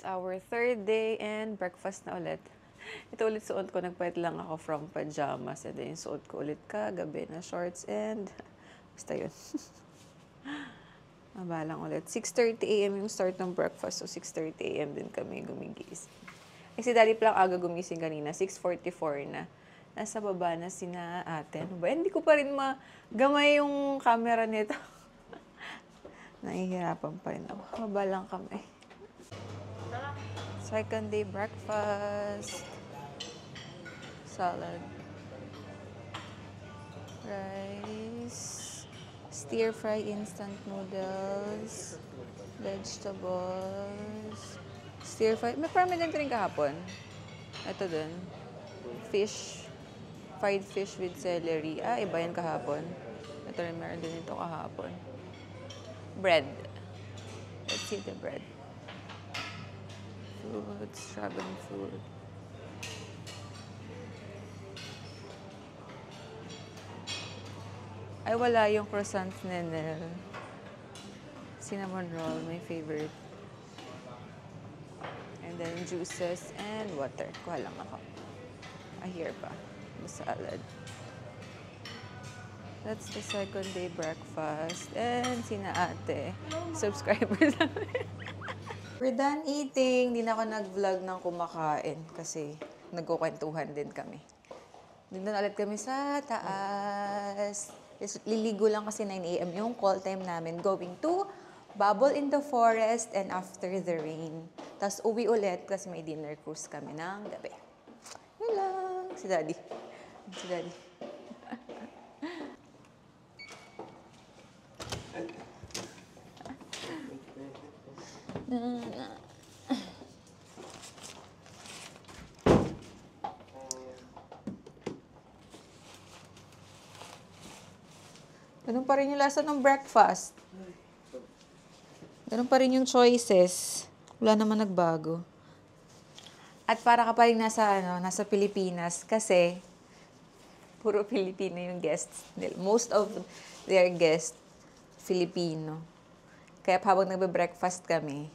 Our third day and breakfast na ulit. Ito ulit suot ko. Nagpalit lang ako from pajamas. And then suot ko ulit kagabi na shorts and basta yun. Mabalang ulit. 6:30 a.m. yung start ng breakfast. So 6:30 a.m. din kami gumigising. Si Daddy pa lang aga gumising kanina. 6:44 na. Nasa baba na sina ate. Ano ba? Hindi ko pa rin magamay yung camera nito. Nahihirapan pa rin ako. Mabalang kami. Second day breakfast. Salad. Rice. Stir-fry instant noodles. Vegetables. Stir-fry. May parang din rin kahapon. Ito din. Fish. Fried fish with celery. Iba yan kahapon. Ito rin meron din ito kahapon. Bread. Let's see the bread. Fruits, dragon fruit. Ay, wala yung croissants Nenel. Cinnamon roll, my favorite. And then juices and water. Kuha lang ako. Here pa. The salad. That's the second day breakfast. And sina ate. Subscribers namin. We're done eating. Hindi na ako nag-vlog ng kumakain kasi nagkukwentuhan din kami. Dito na ulit kami sa taas. Liligo lang kasi 9 a.m. yung call time namin. Going to Bubble in the Forest and After the Rain. Tapos uwi ulit kasi may dinner cruise kami ng gabi. Yun lang. Si Daddy. Si Daddy. Ganun pa rin yung lasa ng breakfast. Ganun pa rin yung choices. Wala naman nagbago. At para ka pa rin nasa Pilipinas kasi puro Pilipino yung guests. Most of their guests, Filipino. Kaya habang nagbe-breakfast kami,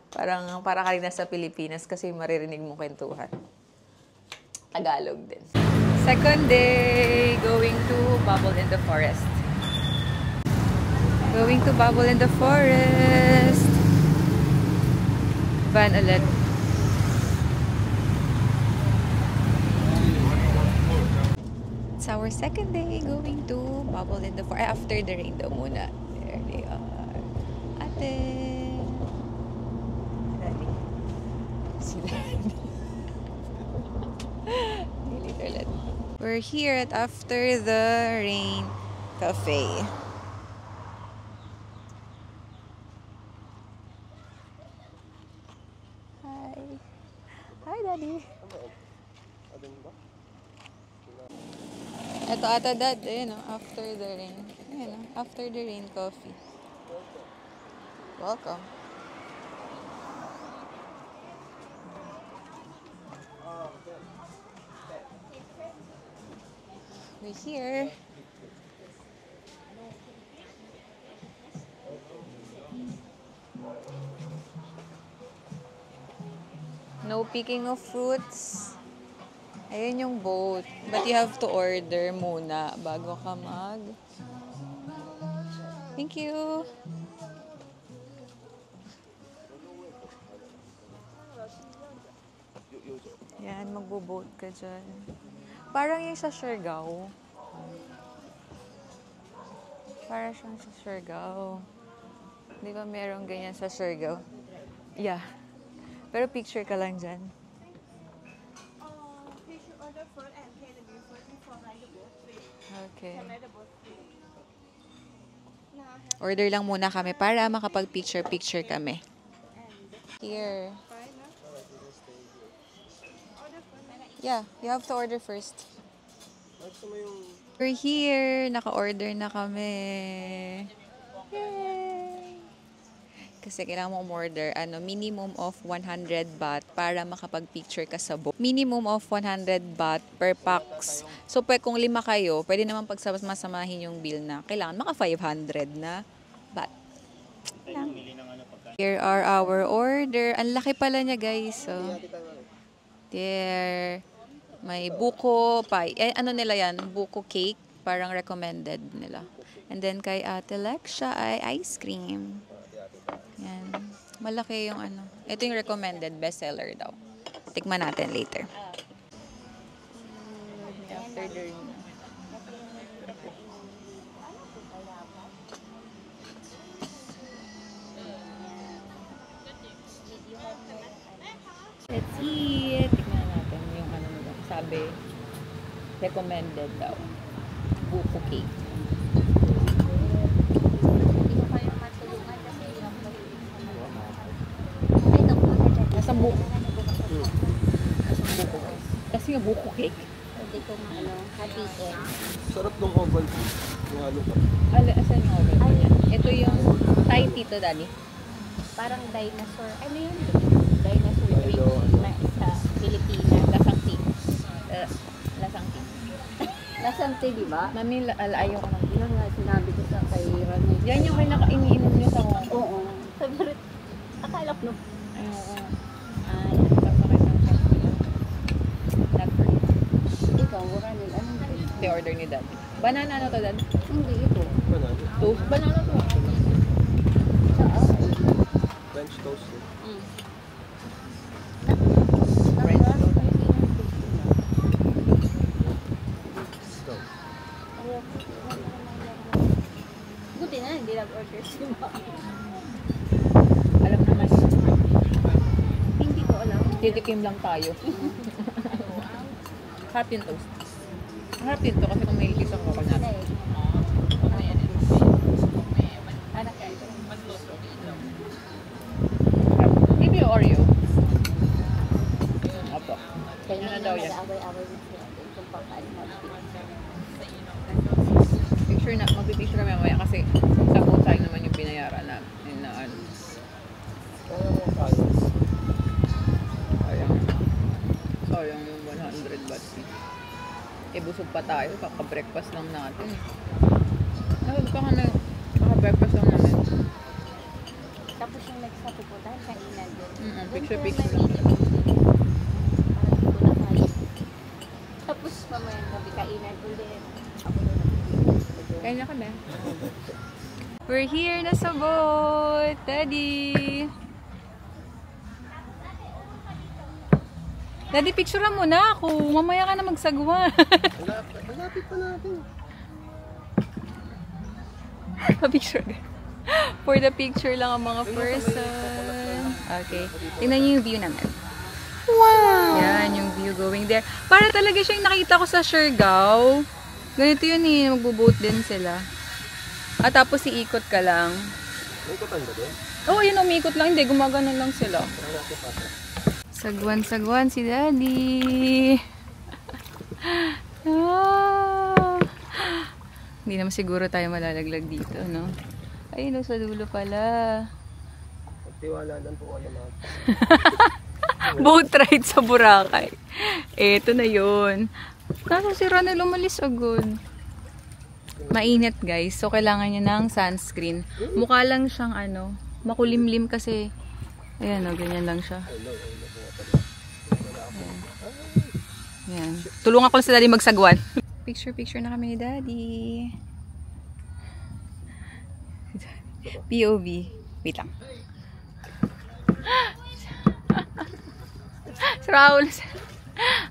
para ka rin nasa Pilipinas kasi maririnig mong kwentuhan. Tagalog din. Second day, going to Bubble in the Forest. Going to Bubble in the Forest. Van ulit. It's our second day going to Bubble in the Forest. After the rain daw muna. There they are. Ate. We're here at After the Rain Cafe. Hi. Hi, Daddy. Ito ata Dad, After the Rain. After the Rain Coffee. Welcome. We're here. No picking of fruits. Ayun yung boat. But you have to order muna bago ka mag... Thank you. Yan, magbo-boat ka dyan. Parang yung sa Siargao. Parang siyang sa Siargao. Di ba merong ganyan sa Siargao? Yeah. Pero picture ka lang dyan. Okay. Order lang muna kami para makapag-picture-picture kami. Here. Yeah, you have to order first. We're here. Naka-order na kami. Yay! Kasi kailangan mo umorder, minimum of 100 baht para makapag-picture ka sa boat. Minimum of 100 baht per pax. So, kung 5 kayo, pwede naman pagsama-samahin yung bill na kailangan maka 500 na baht. Here are our order. Ang laki pala niya, guys. So, there. May buko pie. Ano nila yan? Buko cake. Parang recommended nila. And then kay Ate Lexia ay ice cream. Yan. Malaki yung ano. Ito yung recommended bestseller daw. Tikman natin later. After dinner. Let's eat. Tignan natin yung ano nila. Sabi, recommended daw. Buko cake. Nasang buko. Nasang buko. Kasi nga buko cake. Pwede kong happy end. Sarap ng oval po. Yung ano pa. Asan yung oven ko niya? Ito yung Thai tea to, Daddy. Parang dinosaur. Ano yun? Dinosaur drink na sa Pilipinas. Lasang tea. Lasang tea. Lasang tea, di ba? Mami, ayaw ko ng tea. Yan nga, sinabi ko sa kay Rani. Yan yung iniinom niyo sa Hong Kong. Oo. Favorite. Akala ko, no? Ayoko. Ay, Sasakit ng chest ko. Not for you. ikaw, Rani. Anong drink? The order ni Daddy. Banana ano to, Dad? Hindi, ito. Banana. Toast? Banana to. French toast. French toast. Buti na, hindi nag-order si Ma. Alam naman. Hindi ko alam. Titikim lang tayo. Hot yung toast. Ang harap din to kasi kung may ikis ang coconut. Anak ka ito. Maybe Oreo. Opo. Kaya Ano na daw yan? nag-away-away na sila. Kung pagkaan mo. Picture na, magpipicture kami mamaya kasi sa both side naman yung binayaran na ano. Kaya mo kaya. Sayang yung 100 baht. Busog pa tayo, kaka-breakfast lang natin. Kaka-breakfast lang namin. Tapos yung next na pupunta, kainan yun. Picture lang. Parang di ko na kaya. Tapos mamaya gabi kainan ulit. Kaya na kami. We're here na sa boat! Daddy! Daddy, picturean mo na ako. Mamaya ka na magsagwan. Malapit pa natin. Pa-picture. For the picture lang ang mga person. Okay. Tingnan niyo yung view naman. Wow! Yan, yung view going there. Para talaga siya yung nakita ko sa Siargao. Ganito yun eh. Magbo-boat din sila. At tapos iikot ka lang. May ikutan ba din? Oo, yun, umiikot lang. Hindi, gumagano lang sila. Sagwan-sagwan si Daddy. Ah. Hindi naman siguro tayo malalaglag dito, no? Ayun, sa dulo pala. Magtiwala lang po kayo mga. Boat ride sa Boracay. Eto na yun. Kaso si Ronald umalis agad. Mainit, guys. So, kailangan niya ng sunscreen. Mukha lang siyang ano, makulimlim kasi. Ayan, o, ganyan lang siya. Ayan. Tulungan ko lang si Daddy magsagwan. Picture na kami ni Daddy. POV. Wait lang. Si Raul.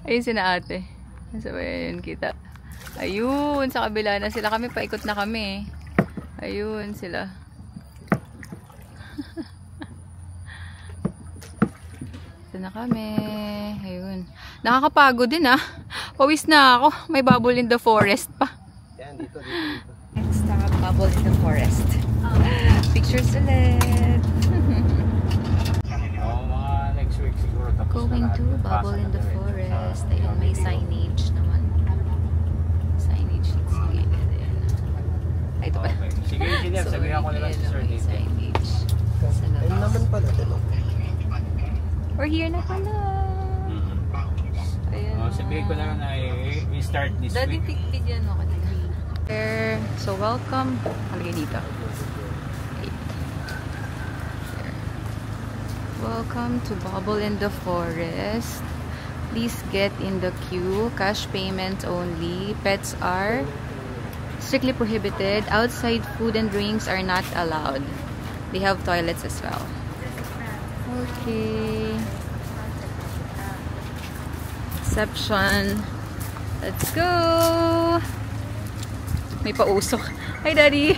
Ayun si na ate. Ayun kita. Ayun, sa kabila na sila. Kami, paikot na kami. Ayun sila. Ito na kami. Ayun. Nakakapagod din ah. Pawis na ako. May bubble in the forest pa. Yan, dito. Next stop, bubble in the forest. Pictures ulit. Mga next week siguro tapos Going to bubble in the forest. Ayun, may signage naman. Signage. Sige. Ay, ito pala. Sige, engineer, sabihin ako nila si Sir May dito. signage. Sa Ayun labas. naman pala. We're here na pala. Ayan. Sabihin ko na na we start this Daddy, week. bigyan mo kanina. So, welcome. Halagay dito. Welcome to Bubble in the Forest. Please get in the queue. Cash payments only. Pets are strictly prohibited. Outside food and drinks are not allowed. They have toilets as well. Okay. Reception. Let's go! May pausok. Hi, Daddy!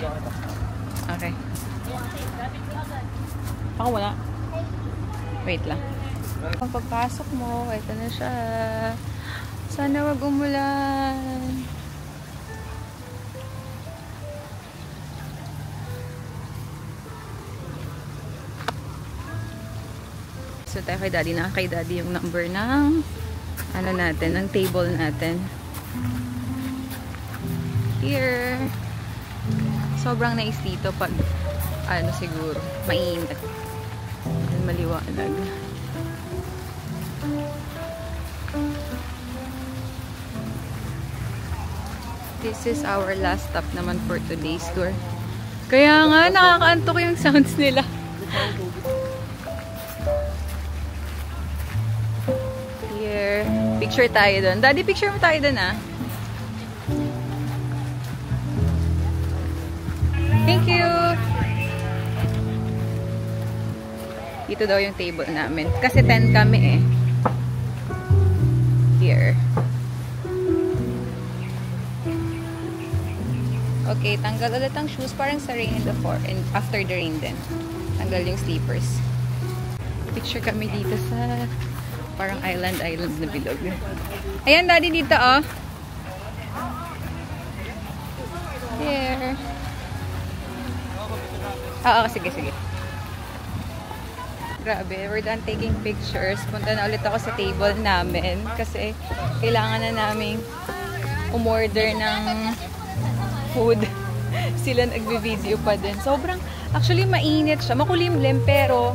Okay. Ako wala. Wait lang. Ang pagpasok mo, ito na siya. Sana wag umulan. So tayo kay Daddy na. Kay Daddy yung number ng ano natin, ng table natin. Here. Sobrang nice dito pag ano siguro, mainit. And maliwanag. This is our last stop naman for today's tour. Kaya nga, nakakaantok yung sounds nila. Here. Picture tayo doon. Daddy, picture mo tayo doon ah. Thank you! Dito daw yung table namin. Kasi 10 kami eh. Here. Okay, tanggal ulit ang shoes. Parang sa rain in the and after the rain din. Tanggal yung slippers. Picture kami dito sa parang island na bilog. Ayan, Daddy, dito oh. Here. Oo, sige. Grabe, we're done taking pictures. Punta na ulit ako sa table namin kasi kailangan na namin umorder ng food. Sila nagbe-video pa din. Sobrang, actually mainit siya. Makulimlim pero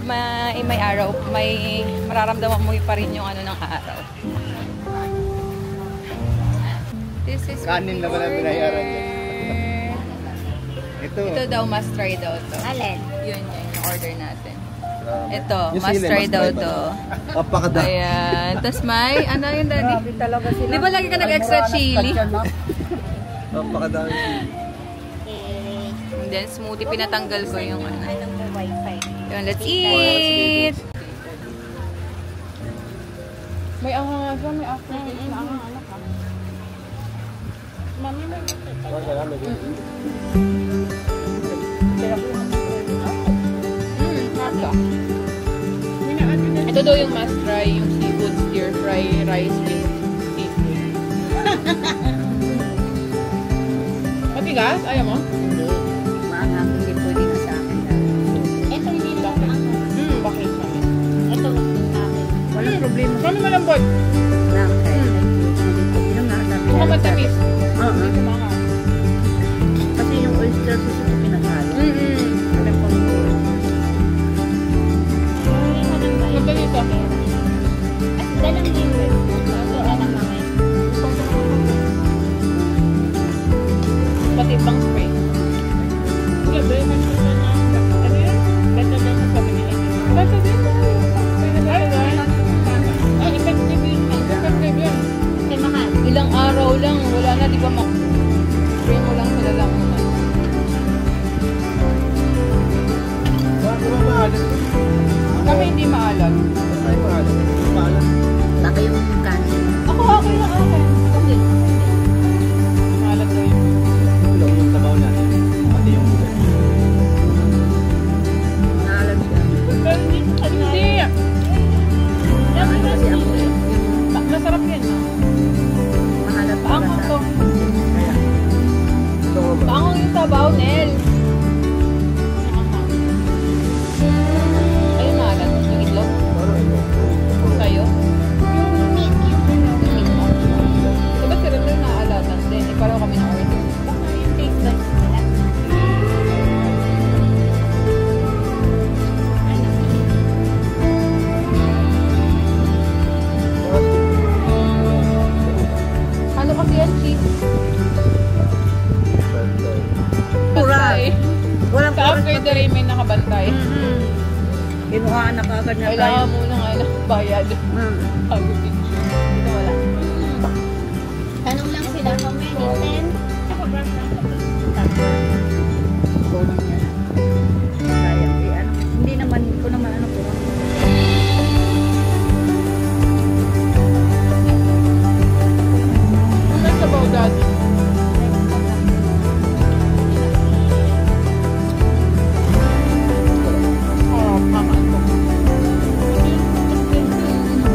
may araw. May mararamdaman mo pa rin yung ano ng araw. This is Kanin na pala binayaran niya. Ito daw, must try daw to. Alin? Yun yung order natin. Ito, Yung must sili, try must daw try to. Papakada. Ayan. Tapos may, ano yun, Daddy? Di ba lagi ka nag-extra chili? Papakadami. And then, smoothie, pinatanggal ko yung ano. Anong mo wifi? Yun, let's eat! May angang nga, may aftertaste na angang anak ha. Mami, may Ito daw yung must try, yung seafood stir fry rice with seafood. Matigas? Ayaw mo? maangang hindi pwede na sa akin. Ito hindi lang ako. Bakit sa amin? Ito lang sa akin. Walang problema. Kami malambot. Lang, kahit yung nakasabi Kung matamis. Oo. Hindi kumaka. Kasi yung oyster sauce ito pinasalo. Alam ko Magda dito. At dalang din. Ito lang naman. Pati pang spray. Gabi, man siya na. Ano yun? Better than sa pamilya. Better din. Ay, effective yun. Effective yun. Kasi mahal. Ilang araw lang. Wala na, di ba spray mo lang sila lang naman. Kami hindi maalat. Baka yung kanin. Ako, okay lang akin. Kasi, maalat daw yun. Yung tabaw natin. Pati yung Naalam siya. Pero hindi. Hindi. Ano kasi ako yung Masarap yan. mahalap ko Paangon to. Kaya, Paangon yung sabaw, Nel. Ayun, maalat. Yung itlog. Sa'yo. Yung meat, yung meat mo. Diba si Render naaalatan din? Eh, pareho kami na-order. Baka yung taste buds nila. Ano kasi yan, cheese? Pura. Bantay. walang Sa after the rain may nakabantay. Kinuhaan na kagad na tayo. Kailangan muna nga ng bayad. Bago picture. Dito wala. Tanong lang sila kung may Nintendo. Sayang. Ano, hindi naman, ko naman ano po. That's about that.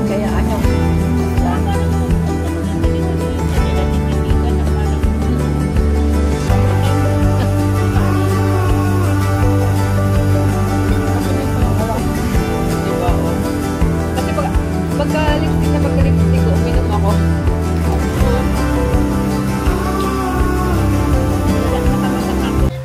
Kaya ano, Diba? Kasi pagka-lipstick na pagka-lipstick ko, uminom ako.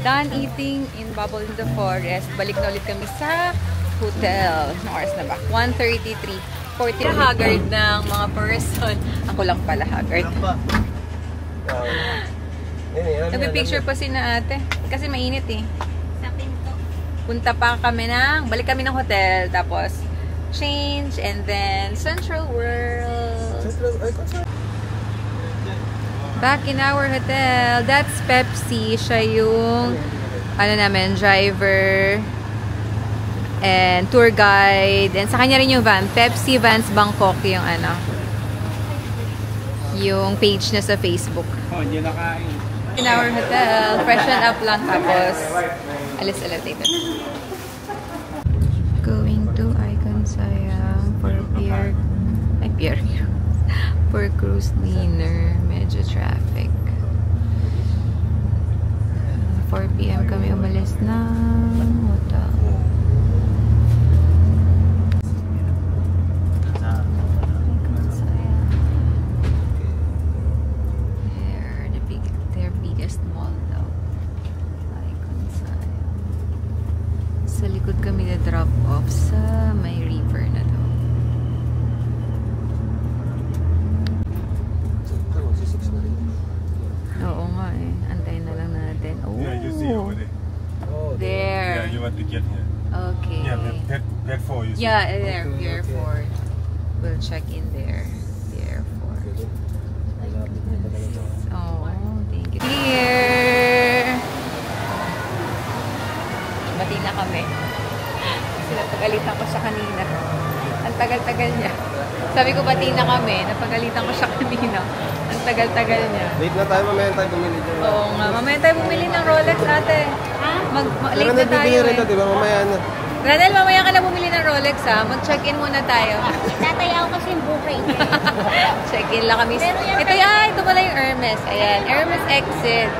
Done eating in Bubble in the Forest. Balik na ulit kami sa hotel. Anong oras na ba? 1:33. 40 haggard ng mga person. Ako lang pala haggard. Nagpipicture pa si na ate. Kasi mainit eh. Sa pinto. Punta pa kami balik kami ng hotel. Tapos, change and then Central World. Back in our hotel. That's Pepsi. Siya yung namin, driver and tour guide. And sa kanya rin yung van. Pepsi Vans Bangkok yung yung page niya sa Facebook. Oh, hindi na kain. In our hotel. Freshen up lang tapos alis dito. Going to Icon Siam for for cruise dinner. Medyo traffic. 4 p.m. kami umalis ng hotel. Icon Siam. Their biggest mall daw. Icon Siam. Sa likod kami na drop off sa may river na to. Oo nga eh. Antayin na lang natin. Oh, Yeah, you see over there. there. Yeah, you want to get here. Okay. Yeah, that four you see. Yeah, there. Pier 4. We'll check in there. Pier 4. Oh, thank you. Here! Bati na kami. Kasi napagalitan ko siya kanina. Ang tagal-tagal niya. Sabi ko bati na kami. Napagalitan ko siya kanina. Ang tagal-tagal niya. Late na tayo, mamaya tayo bumili dyan. Oo nga. Mamaya tayo bumili ng Rolex, ate. Pero Late na tayo nagbibili eh. rito, di ba? Mamaya na. Ranel, mamaya ka na bumili ng Rolex ha. Mag-check-in muna tayo. Tataya ako kasi yung buhay niya. Check-in lang kami. Ito pala yung Hermes. Ayan. Hermes exit.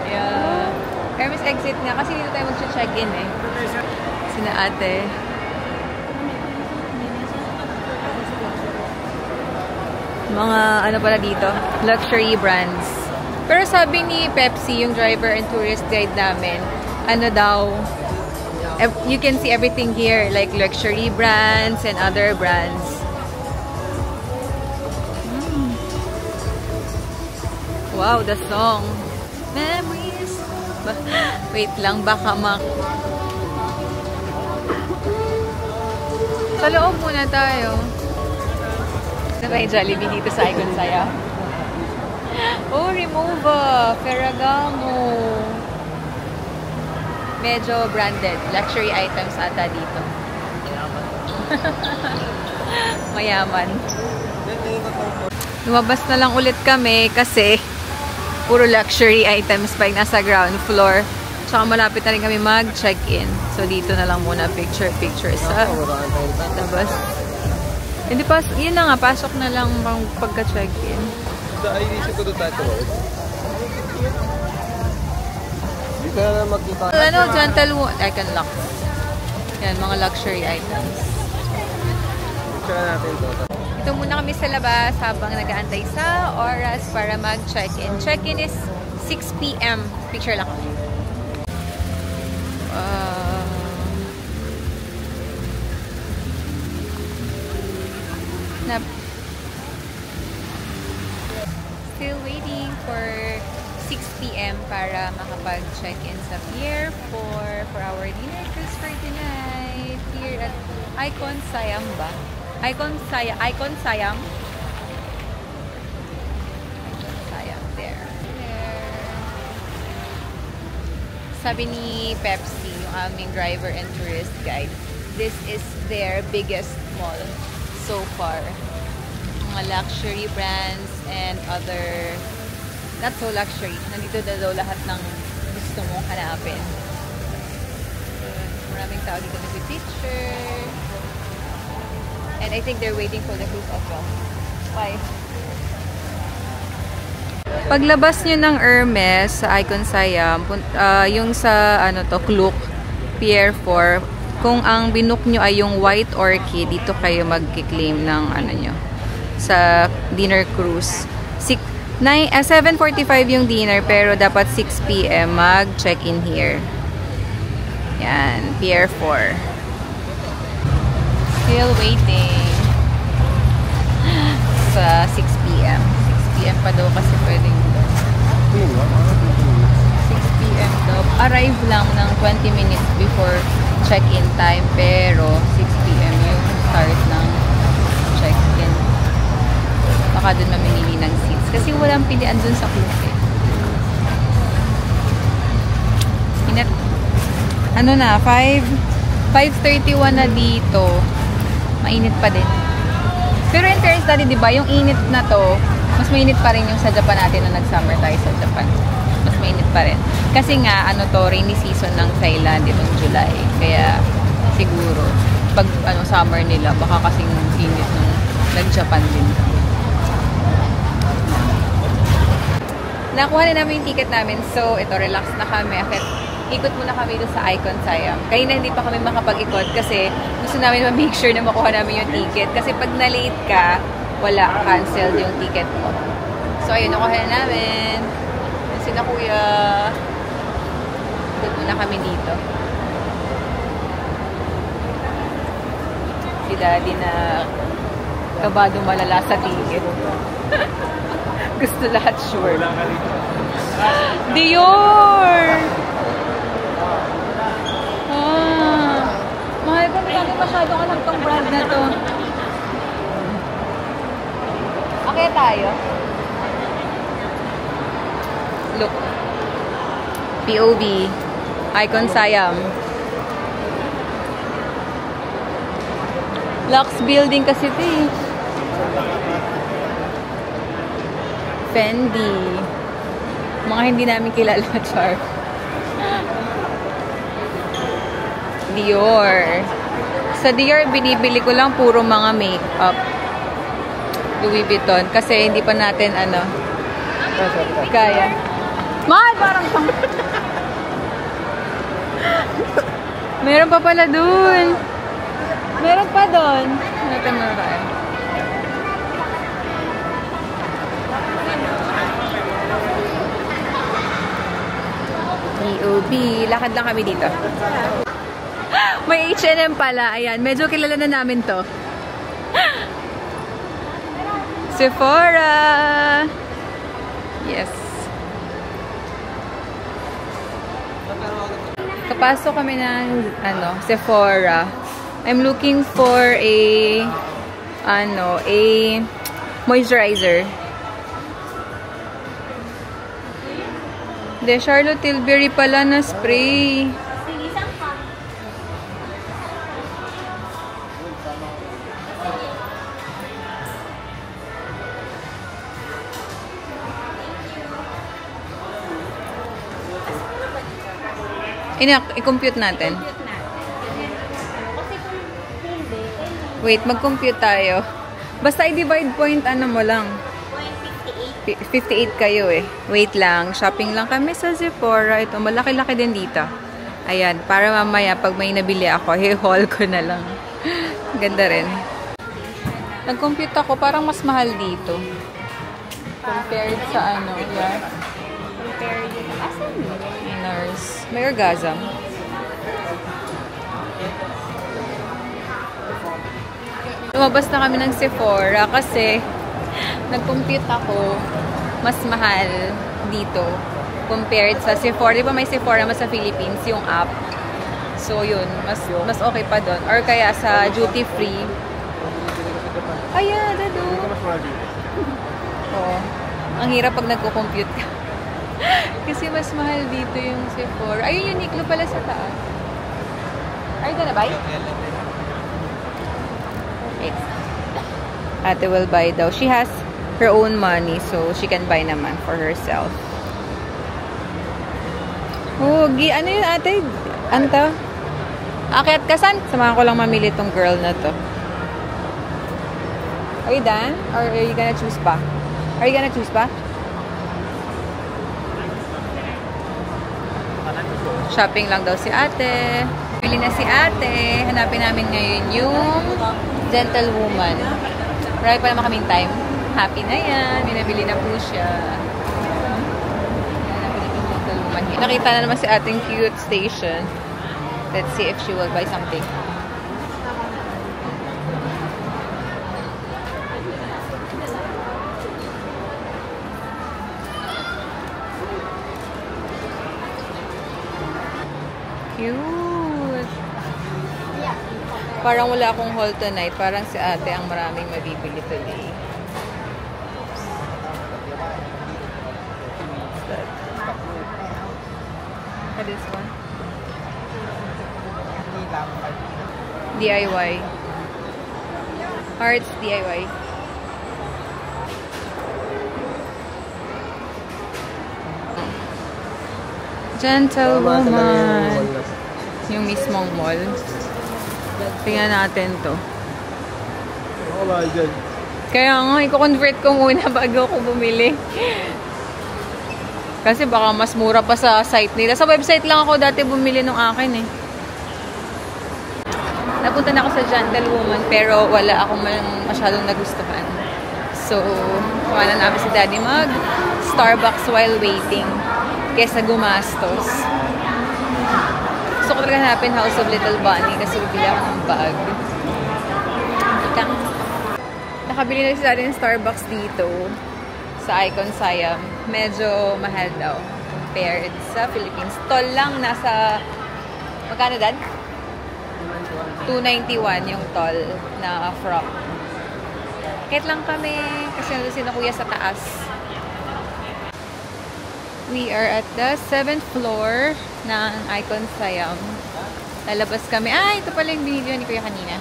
Ayan. Hermes exit nga. Kasi dito tayo mag-check-in eh. Sina ate. Mga ano pala dito? Luxury brands. Pero sabi ni Pepsi, yung driver and tourist guide namin, ano daw, you can see everything here, like luxury brands and other brands. Wow, the song. Memories. Wait lang, baka Sa loob muna tayo. May Jollibee dito sa Icon Siam. Oh, Remova, Ferragamo. Medyo branded. Luxury items ata dito. Mayaman. Lumabas na lang ulit kami kasi puro luxury items pa yung nasa ground floor. Tsaka malapit na rin kami mag-check-in. So, dito na lang muna picture sa labas. Hindi pa, yun na nga, pasok na lang pagka-check-in. Sa IDC ko doon tayo. Dito na lang magkita. Ano, Gentlewood, Icon Lux. Yan, mga luxury items. Picture natin ito. Ito muna kami sa labas habang nag-aantay sa oras para mag-check-in. Check-in is 6 p.m. Picture lang kami. Still waiting for 6 p.m. para makapag-check-in sa Pier 4 for our dinner cruise for tonight. Here at Icon Siam ba? Icon Siam? Icon Siam, there. Sabi ni Pepsi, yung aming driver and tourist guide, this is their biggest mall so far. Mga luxury brands and other, not so luxury, nandito na daw lahat ng gusto mong hanapin. Maraming tao dito nag-picture. And I think they're waiting for the cruise as well. Bye. Paglabas nyo ng Hermes sa Icon Siam, yung sa ano to, Klook, Pier 4, kung ang binook nyo ay yung White Orchid, dito kayo mag-claim ng ano nyo, sa dinner cruise. 7:45 yung dinner, pero dapat 6 p.m. mag-check-in here. Yan, Pier 4. Still waiting sa 6 p.m. 6 p.m. pa daw kasi pwedeng 6 p.m. daw. Arrive lang ng 20 minutes before check-in time, pero 6 p.m. yung start ng check-in. Baka dun mamimili ng seats kasi walang pilian dun sa Klook eh. Ano na, 5:31 na dito. Mainit pa din. Pero in fairness dati, di ba, yung init na to, mas mainit pa rin yung sa Japan natin na nag-summer tayo sa Japan. Mas mainit pa rin. Kasi nga, ano to, rainy season ng Thailand itong July. Kaya, siguro, pag summer nila, baka kasing init nung nag-Japan din. Nakuha na namin yung ticket namin. So, ito, relax na kami. Ikot muna kami doon sa Icon Siam. Kaya na hindi pa kami makapag-ikot kasi gusto namin ma-make sure na makuha namin yung ticket. Kasi pag na-late ka, wala, canceled yung ticket mo. So, ayun, nakuha na namin. Sina kuya. Ikot muna kami dito. Si daddy na kabado malala sa ticket. Gusto lahat sure. Dior! Mahal ko, hindi namin masyadong alam tong brand na to. Okay tayo. Look. POV. Icon Siam. Lux Building kasi ito eh. Fendi. Mga hindi namin kilala, Char. Dior. Sa Dior, binibili ko lang puro mga makeup. Louis Vuitton. Kasi hindi pa natin, kaya. Mahal! Parang pang... Meron pa pala dun. Meron pa dun. Natin mo tayo. EOB. Lakad lang kami dito. May H&M pala. Ayan. Medyo kilala na namin to. Sephora. Yes. Kapasok kami ng Sephora. I'm looking for a moisturizer. De Charlotte Tilbury pala na spray. I-compute natin. Wait, mag-compute tayo. Basta i-divide point, mo lang. 58 kayo eh. Wait lang. Shopping lang kami sa Sephora. Ito, malaki-laki din dito. Ayan, para mamaya pag may nabili ako, i-haul ko na lang. Ganda rin. Nag-compute ako, parang mas mahal dito. Compared sa yeah. Compared dito. Asan mo? Nurse. May orgasm. Lumabas na kami ng Sephora kasi nag-compute ako, mas mahal dito compared sa Sephora. Di ba may Sephora mas sa Philippines, yung app. So, yun. Mas okay pa doon. Or kaya sa duty free. Ayan, dado. Oo. Ang hirap pag nagko-compute ka. Kasi mas mahal dito yung Sephora. Ayun, Uniqlo pala sa taas. Are you gonna buy? Wait. Ate will buy daw. She has her own money, so she can buy naman for herself. Oh, ano yun ate? Anta? Akyat ka saan? Samahan ko lang mamili tong girl na to. Are you done? Or are you gonna choose pa? Are you gonna choose pa? Shopping lang daw si ate. Bili na si ate. Hanapin namin ngayon yung gentlewoman. Marami pa naman kaming time. Happy na yan. Binabili na po siya. Nakita na naman si ating cute station. Let's see if she will buy something. Cute! Parang wala akong haul tonight. Parang si ate ang maraming mabibili today. This one? DIY. Hearts DIY. Gentlewoman. Yung mismong mall. Tingnan natin to. Wala dyan. Kaya nga, i-convert ko muna bago ako bumili. Kasi baka mas mura pa sa site nila. Sa website lang ako dati bumili ng akin eh. Napunta na ako sa Gentlewoman pero wala akong masyadong nagustuhan. So, kuha na namin si Daddy mag Starbucks while waiting kesa gumastos. Gusto ko talaga hanapin House of Little Bunny kasi bibili ako ng bag. Nakabili na si Daddy ng Starbucks dito sa Icon Siam. Medyo mahal daw compared sa Philippines. Tol lang nasa magkano dad? 291 yung tol na frock. Kahit lang kami kasi nandun si na kuya sa taas. We are at the 7th floor ng Icon Siam. Lalabas kami. Ah, ito pala yung video ni kuya kanina.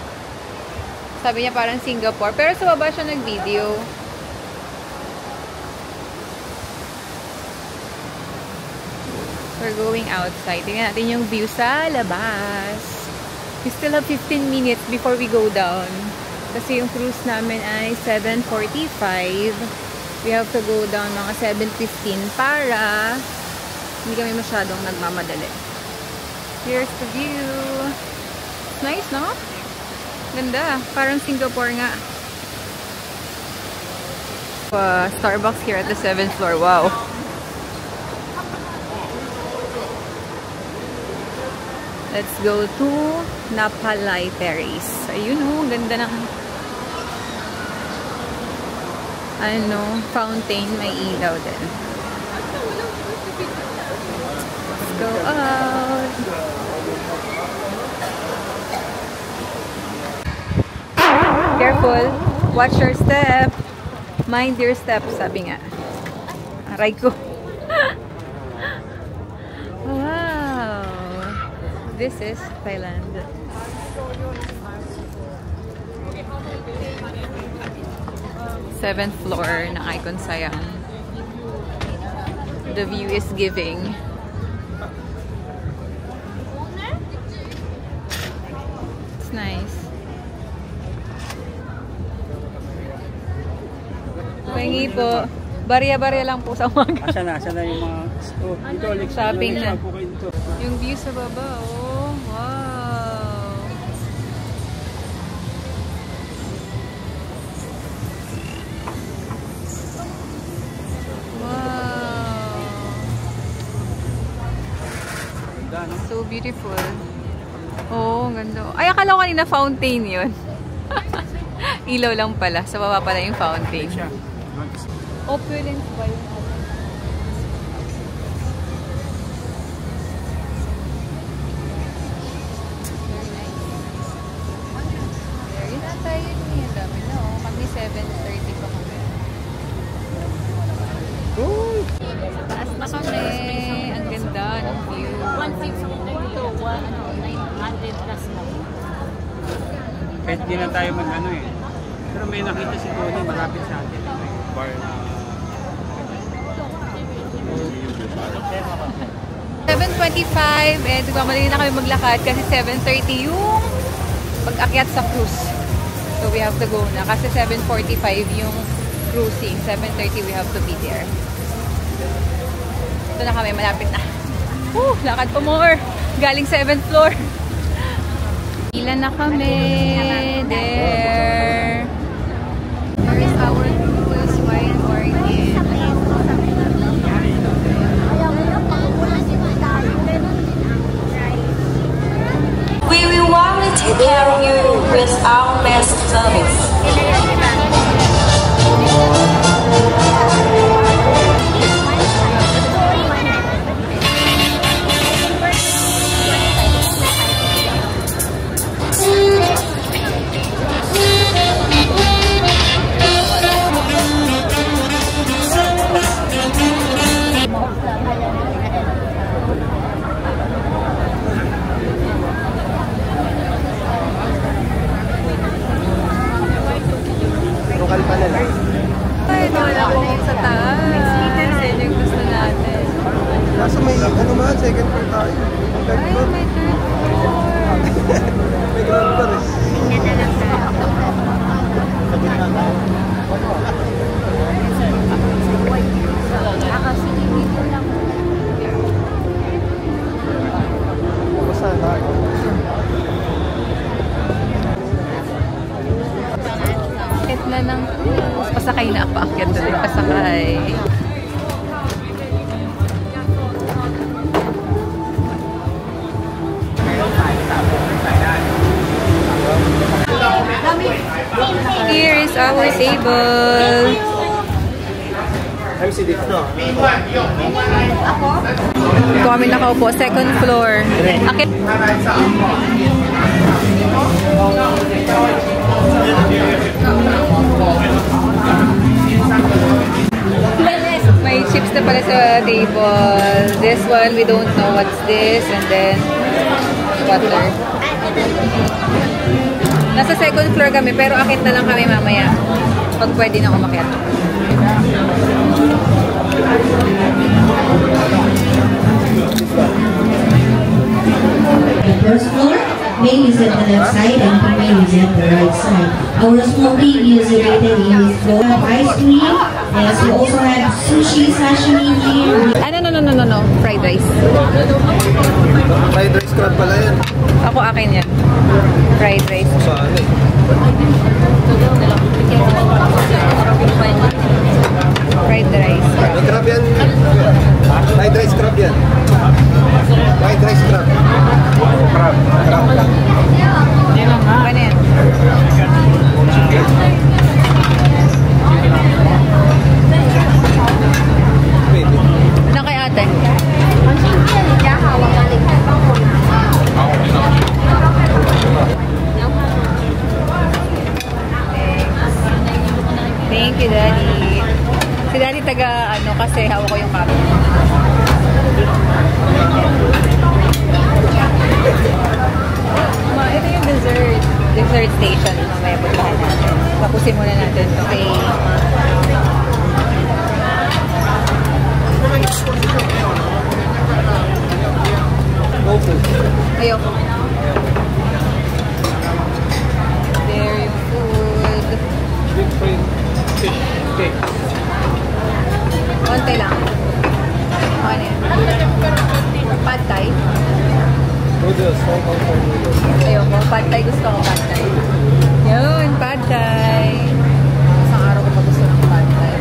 Sabi niya parang Singapore. Pero sa baba siya nag-video. We're going outside. Tingnan natin yung view sa labas. We still have 15 minutes before we go down. Kasi yung cruise namin ay 7:45. We have to go down mga 7:15 para hindi kami masyadong nagmamadali. Here's the view. Nice, no? Ganda. Parang Singapore nga. Starbucks here at the 7th floor. Wow. Let's go to Napalay Terrace. Ayun oh, ganda ng fountain, may ilaw din. Let's go out. Careful. Watch your step. Mind your step, sabi nga. Aray ko. Wow. This is Thailand. Seventh floor ng Icon Siam. The view is giving. It's nice. Pengi po. Barya-barya lang po sa umaga. Asa na yung mga Shopping na. Yung view sa baba, oh. Wow. Wow. So beautiful. Oh, ang ganda. Ay, akala ko kanina fountain yun. Ilaw lang pala. Sa baba pala yung fountain. Opulence ba yun? Kahit di na tayo mag-ano eh. Pero may nakita si Tony malapit sa atin. Bar na... 7:25 and magmamadali na kami maglakad kasi 7:30 yung pag-akyat sa cruise. So we have to go na kasi 7:45 yung cruising. 7:30 we have to be there. Ito na kami, malapit na. Lakad pa more. Galing 7th floor. Ilan na kami. There. There is our cruise wine orchid. We will warmly take care of you with our best service. Ay, wala ko sa taas. Yan yung gusto natin. Kaso may ano man, second floor tayo. Ay, may third floor. May ground floor eh. Saan tayo? Akit na ng cruise. Pasakay na ako. Akit na rin pasakay. Here is our table. Ito kami nakaupo. Second floor. Akit. May chips na pala sa table. This one, we don't know what's this. And then, water. Nasa second floor kami, pero akit na lang kami mamaya. Pag pwede na umakyat. The first floor, male is at the left side and female is at the right side. Our smoking is located in this floor. We have ice cream. Yes, we also have sushi, sashimi here. No. Fried rice. Fried rice crab pala yan. Ako akin yan. Fried rice. Saan eh? Fried rice. May crab yan. Fried rice crab yan. Fried rice crab. Crab. Crab lang. Ano yan? Pwede. Ano kay ate? Thank you, Daddy. Si Daddy taga ano kasi hawak ko yung camera. Ito yung dessert station. Mamaya puntahan natin. Tapusin muna natin ito kay ayoko. There yung food. Big fish cake. Konti lang. Ano yan? Pad Thai. Noodles. Ayoko. Pad Thai. Gusto ko Pad Thai. Yun, Pad Thai. Isang araw ko pa gusto ng Pad Thai.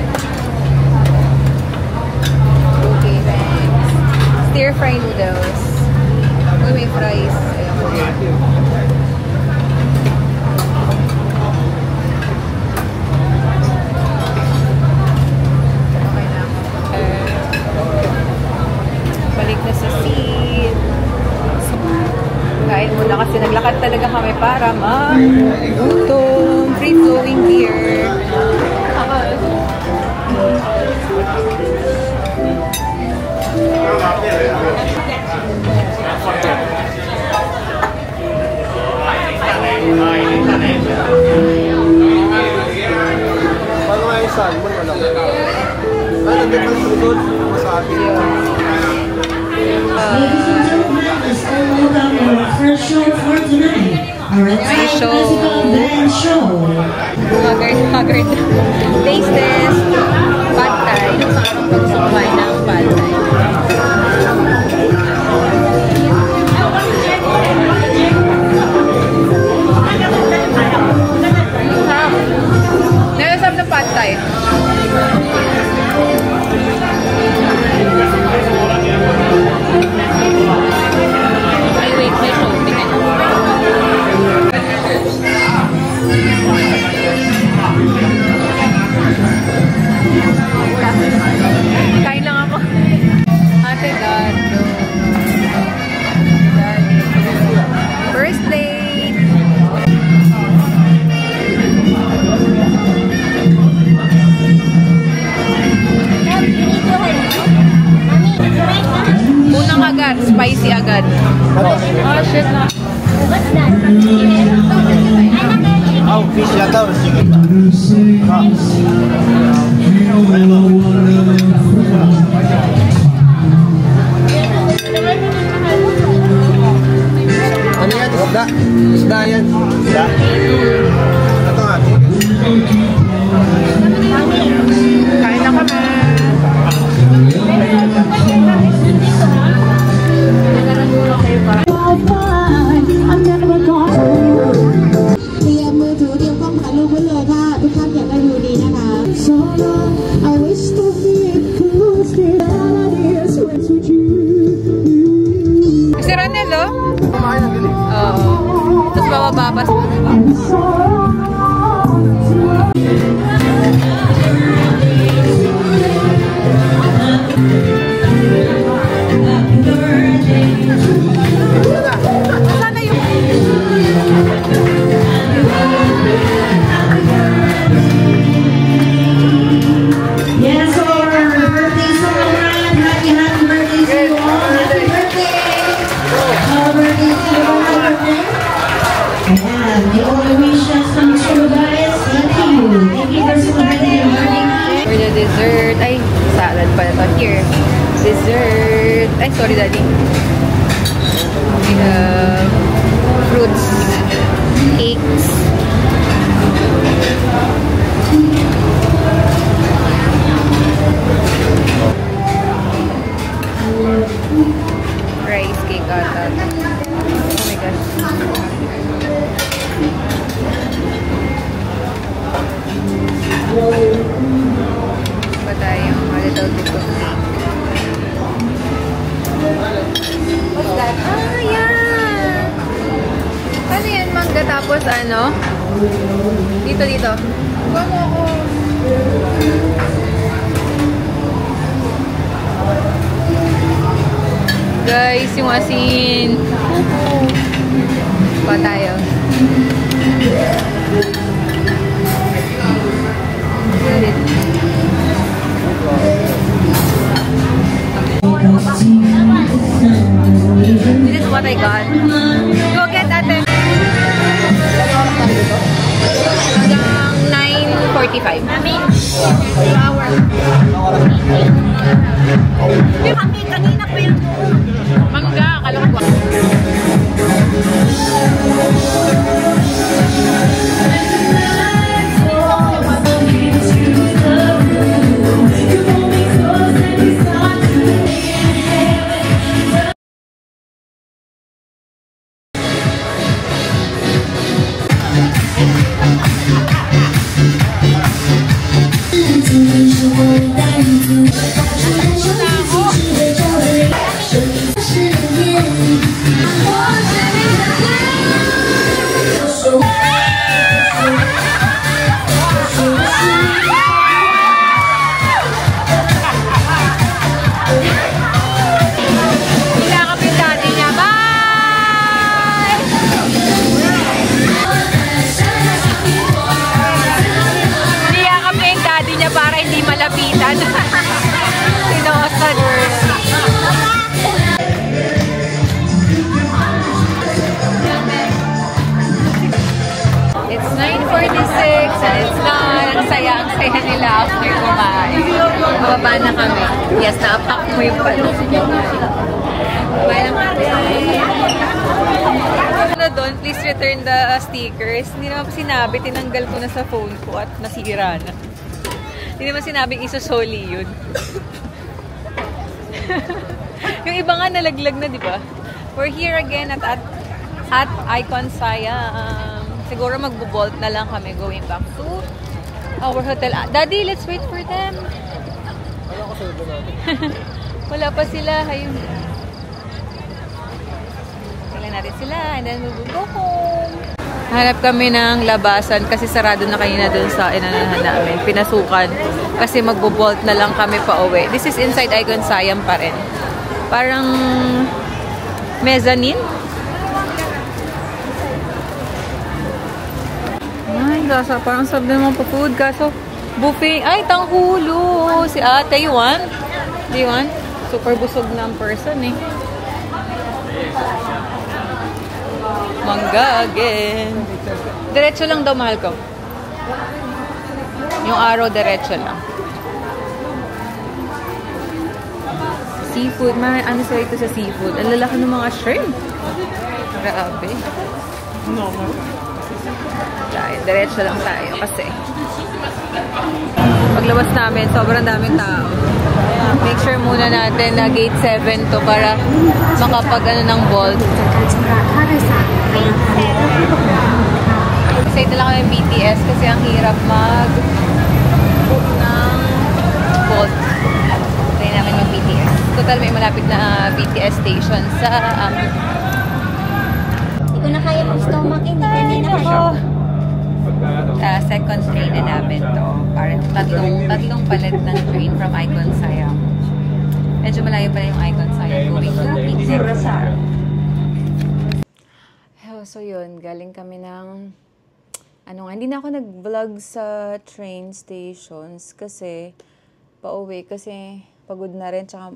Okay, thanks. Stir fry noodles. Uy, may fries. Ayoko. Okay na. Balik na sa seat. Kain muna kasi naglakad talaga kami para mag-gutom. Free-flowing beer. Ladies and gentlemen, let's all welcome our first show for tonight. Our Thai classical band show. Haggard. Taste test. Pad Thai. Yung sa arang pagsumbay ng Pad Thai. Nalasap na Pad Thai. Ay, wait, may show. Tingnan nyo. Kain lang ako. Ate Gado. First plate. Unang agad, spicy agad. Oh, shit na. What's that? Oh, fish yata. Ano yan? Isda? Isda yan. Isda? Ito nga. Kain na kami. Si Ronelo? Oo. Tapos babababas mo. Sana yung... Yes, our birthday song, happy birthday to you all. Happy birthday. Happy birthday to you all. And the only wishes come true, guys. Thank you. Thank you for celebrating your birthday. For the dessert, ay, salad pala to. Here, dessert. Ay, sorry, Daddy. We have fruits, cakes. Rice cake ata. Oh my gosh. Pa tayong a little bit of cake. What's that? Ah, yan! Ano yan, mangga tapos ano? Dito, dito. Huwag mo ako. Guys, yung asin. Pa tayo. This is what I got. Go get ate. Hanggang 9:45. Flower. Yung kami kanina pa yung mangga, kalungkot. To Yes, na-pack mo yung pala. Ano doon, please return the stickers. Hindi naman sinabi, tinanggal ko na sa phone ko at nasira na. Hindi naman sinabing isusoli yun. Yung iba nga nalaglag na, di ba? We're here again at Icon Siam. Siguro magbo-bolt na lang kami going back to our hotel. Daddy, let's wait for them. Wala pa sila. Ayun. Tingnan natin sila and then we'll go home. Hanap kami ng labasan kasi sarado na kanina dun sa inanahan namin. Pinasukan kasi magbo-bolt na lang kami pa uwi. This is inside Icon Siam pa rin. Parang mezzanine. Ay, gasa. Parang sabi naman po food. Kaso, buffet. Ay, tanghulo. Si ate, you want? Do you want? Super busog ng person eh. Mangga again. Diretso lang daw, mahal ko. Yung araw, diretso lang. Seafood. Ano sila ito sa seafood? Ang lalaki ng mga shrimp. Grabe. No. Diretso lang tayo kasi paglabas namin, sobrang daming tao. Make sure muna natin na gate 7 to para makapag ng vault. Excited na lang kami ng BTS kasi ang hirap mag-book ng vault. Try namin yung BTS. Total may malapit na BTS station sa Hindi ko na kaya ng stomach, hindi kanina kasi. Second train na namin to. Parang tatlong palit ng train from Icon Siam. Medyo malayo pala yung Icon Siam going to Pixar. So yun, galing kami ng hindi na ako nag-vlog sa train stations kasi pauwi kasi pagod na rin tsaka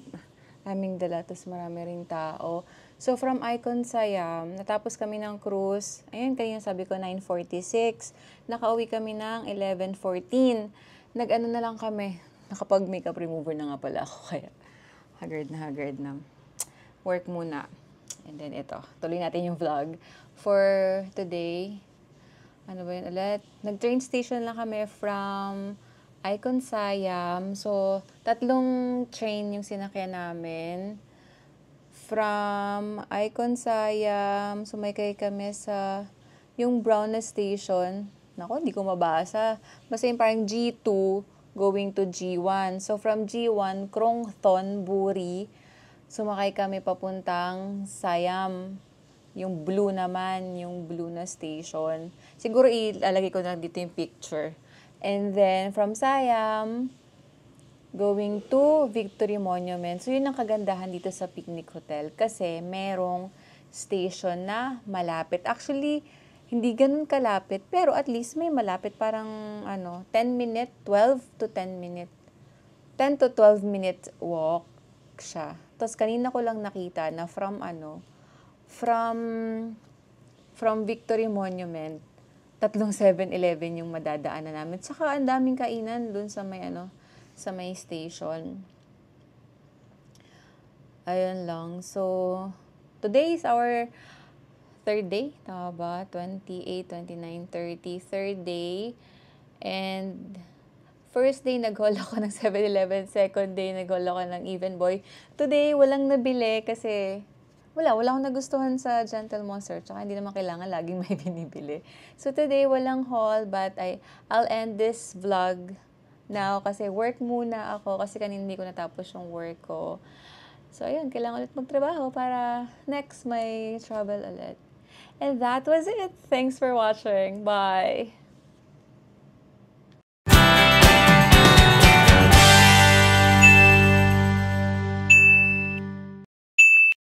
aming dala tapos marami ring tao. So, from Icon Siam, natapos kami ng cruise. Ayun, kanina sabi ko, 9:46. Nakauwi kami ng 11:14. Nag-ano na lang kami. Nakapag-makeup remover na nga pala ako. Kaya, haggard na. Work muna. And then, ito. Tuloy natin yung vlog. For today, ano ba yun ulit? Nag-train station lang kami from Icon Siam. So, 3 train yung sinakyan namin. From Icon Siam, sumakay kami sa yung brown na station. Nako, hindi ko mabasa. Basta yung parang G2 going to G1. So, from G1, Krongthon, Buri, sumakay kami papuntang Siam. Yung blue naman, yung blue na station. Siguro ilalagay ko na dito yung picture. And then, from Siam, going to Victory Monument. So, yun ang kagandahan dito sa Picnic Hotel kasi merong station na malapit. Actually, hindi ganun kalapit, pero at least may malapit. Parang, 10 to 12 minutes walk siya. Tapos, kanina ko lang nakita na from Victory Monument, 3 7-Eleven yung madadaanan namin. Tsaka, ang daming kainan dun sa may station. Ayun lang. So, today is our 3rd day. Tama ba? 28, 29, 30. 3rd day. And first day, nag-haul ako ng 7-Eleven. Second day, nag-haul ako ng Even Boy. Today, walang nabili kasi wala akong nagustuhan sa Gentle Monster. Tsaka hindi naman kailangan laging may binibili. So, today, walang haul. But I'll end this vlog now kasi work muna ako kasi kanina hindi ko natapos yung work ko. So, ayun, kailangan ulit magtrabaho para next may travel ulit. And that was it. Thanks for watching. Bye!